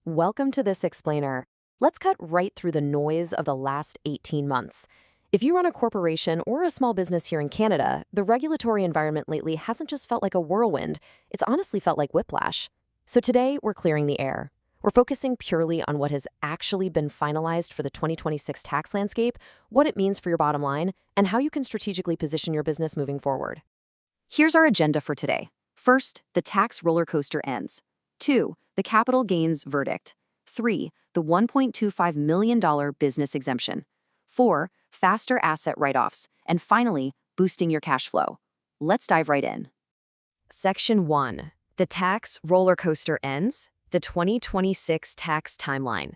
Welcome to this explainer. Let's cut right through the noise of the last 18 months. If you run a corporation or a small business here in Canada, the regulatory environment lately hasn't just felt like a whirlwind, it's honestly felt like whiplash. So today, we're clearing the air. We're focusing purely on what has actually been finalized for the 2026 tax landscape, what it means for your bottom line, and how you can strategically position your business moving forward. Here's our agenda for today. First, the tax roller coaster ends. 2, the capital gains verdict. 3, the $1.25 million business exemption. 4, faster asset write-offs. And finally, boosting your cash flow. Let's dive right in. Section 1. The tax roller coaster ends. The 2026 tax timeline.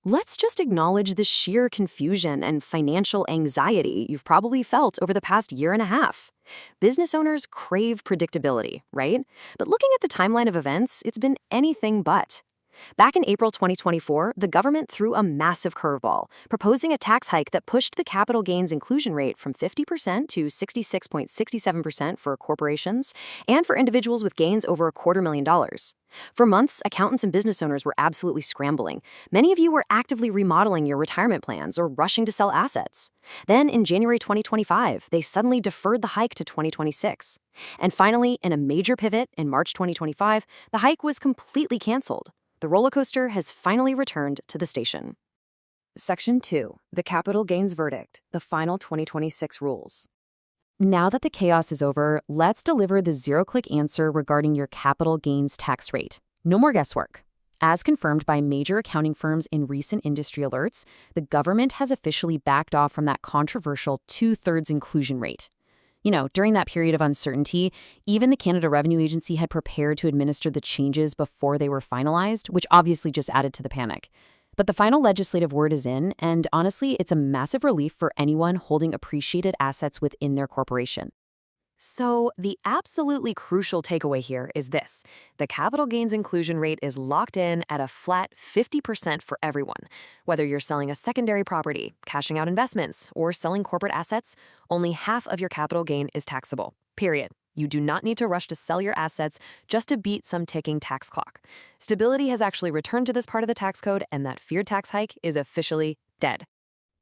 Let's just acknowledge the sheer confusion and financial anxiety you've probably felt over the past year and a half. Business owners crave predictability, right? But looking at the timeline of events, it's been anything but. Back in April 2024, the government threw a massive curveball, proposing a tax hike that pushed the capital gains inclusion rate from 50% to 66.67% for corporations and for individuals with gains over $250,000. For months, accountants and business owners were absolutely scrambling. Many of you were actively remodeling your retirement plans or rushing to sell assets. Then, in January 2025, they suddenly deferred the hike to 2026. And finally, in a major pivot in March 2025, the hike was completely canceled. The roller coaster has finally returned to the station. Section 2. The capital gains verdict, the final 2026 rules. Now that the chaos is over, let's deliver the zero-click answer regarding your capital gains tax rate. No more guesswork. As confirmed by major accounting firms in recent industry alerts, the government has officially backed off from that controversial 2/3 inclusion rate. During that period of uncertainty, even the Canada Revenue Agency had prepared to administer the changes before they were finalized, which obviously just added to the panic. But the final legislative word is in, and honestly, it's a massive relief for anyone holding appreciated assets within their corporation. So, the absolutely crucial takeaway here is this. The capital gains inclusion rate is locked in at a flat 50% for everyone. Whether you're selling a secondary property, cashing out investments, or selling corporate assets, only half of your capital gain is taxable. Period. You do not need to rush to sell your assets just to beat some ticking tax clock. Stability has actually returned to this part of the tax code, and that feared tax hike is officially dead.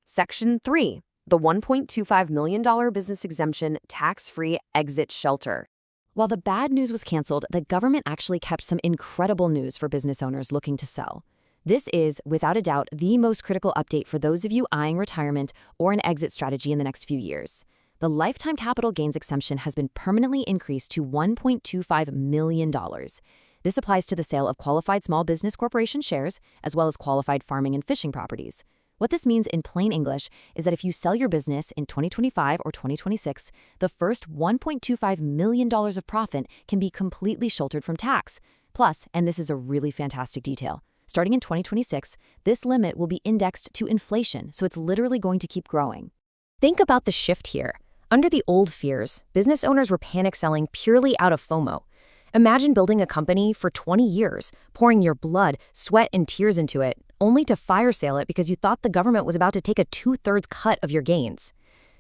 Section 3. The $1.25 million business exemption tax-free exit shelter. While the bad news was canceled, the government actually kept some incredible news for business owners looking to sell. This is, without a doubt, the most critical update for those of you eyeing retirement or an exit strategy in the next few years. The lifetime capital gains exemption has been permanently increased to $1.25 million. This applies to the sale of qualified small business corporation shares, as well as qualified farming and fishing properties. What this means in plain English is that if you sell your business in 2025 or 2026, the first $1.25 million of profit can be completely sheltered from tax. Plus, and this is a really fantastic detail, starting in 2026, this limit will be indexed to inflation, so it's literally going to keep growing. Think about the shift here. Under the old fears, business owners were panic selling purely out of FOMO. Imagine building a company for 20 years, pouring your blood, sweat, and tears into it, only to fire sale it because you thought the government was about to take a 2/3 cut of your gains.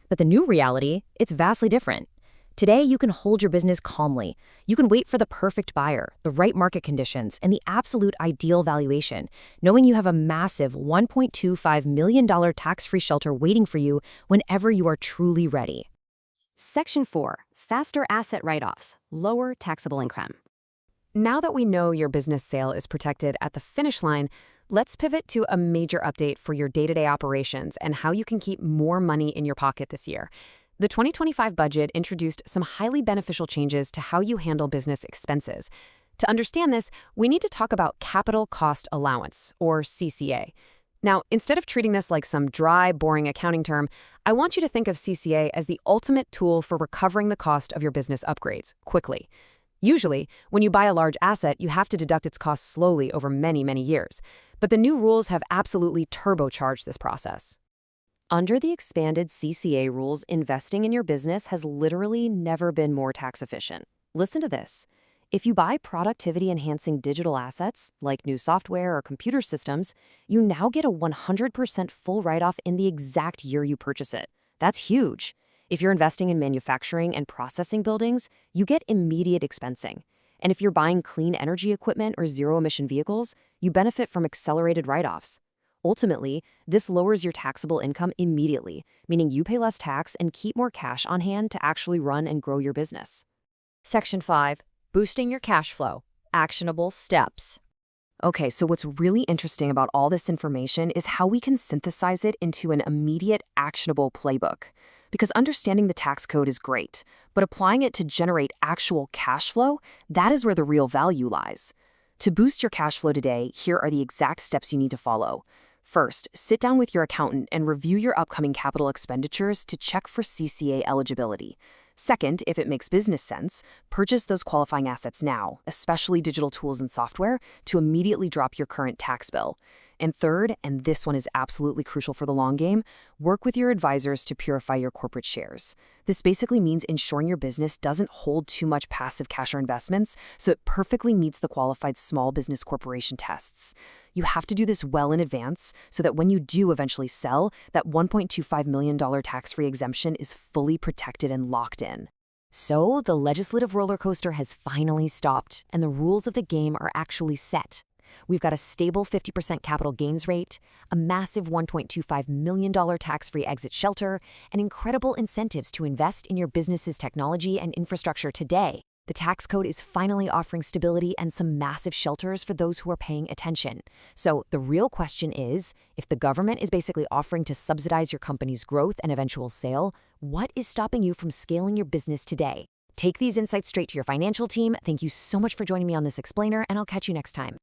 But the new reality, it's vastly different. Today, you can hold your business calmly. You can wait for the perfect buyer, the right market conditions, and the absolute ideal valuation, knowing you have a massive $1.25 million tax-free shelter waiting for you whenever you are truly ready. Section 4. Faster asset write-offs, lower taxable income. Now that we know your business sale is protected at the finish line, let's pivot to a major update for your day-to-day operations and how you can keep more money in your pocket this year. The 2025 budget introduced some highly beneficial changes to how you handle business expenses. To understand this, we need to talk about capital cost allowance, or CCA. Now, instead of treating this like some dry, boring accounting term, I want you to think of CCA as the ultimate tool for recovering the cost of your business upgrades quickly. Usually, when you buy a large asset, you have to deduct its costs slowly over many, many years. But the new rules have absolutely turbocharged this process. Under the expanded CCA rules, investing in your business has literally never been more tax efficient. Listen to this. If you buy productivity-enhancing digital assets, like new software or computer systems, you now get a 100% full write-off in the exact year you purchase it. That's huge. If you're investing in manufacturing and processing buildings, you get immediate expensing. And if you're buying clean energy equipment or zero-emission vehicles, you benefit from accelerated write-offs. Ultimately, this lowers your taxable income immediately, meaning you pay less tax and keep more cash on hand to actually run and grow your business. Section 5. Boosting your cash flow. Actionable steps. Okay, so what's really interesting about all this information is how we can synthesize it into an immediate, actionable playbook. Because understanding the tax code is great, but applying it to generate actual cash flow, that is where the real value lies. To boost your cash flow today, here are the exact steps you need to follow. First, sit down with your accountant and review your upcoming capital expenditures to check for CCA eligibility. Second, if it makes business sense, purchase those qualifying assets now, especially digital tools and software, to immediately drop your current tax bill. And third, and this one is absolutely crucial for the long game, work with your advisors to purify your corporate shares. This basically means ensuring your business doesn't hold too much passive cash or investments, so it perfectly meets the qualified small business corporation tests. You have to do this well in advance so that when you do eventually sell, that $1.25 million tax-free exemption is fully protected and locked in. So the legislative roller coaster has finally stopped, and the rules of the game are actually set. We've got a stable 50% capital gains rate, a massive $1.25 million tax-free exit shelter, and incredible incentives to invest in your business's technology and infrastructure today. The tax code is finally offering stability and some massive shelters for those who are paying attention. So the real question is, if the government is basically offering to subsidize your company's growth and eventual sale, what is stopping you from scaling your business today? Take these insights straight to your financial team. Thank you so much for joining me on this explainer, and I'll catch you next time.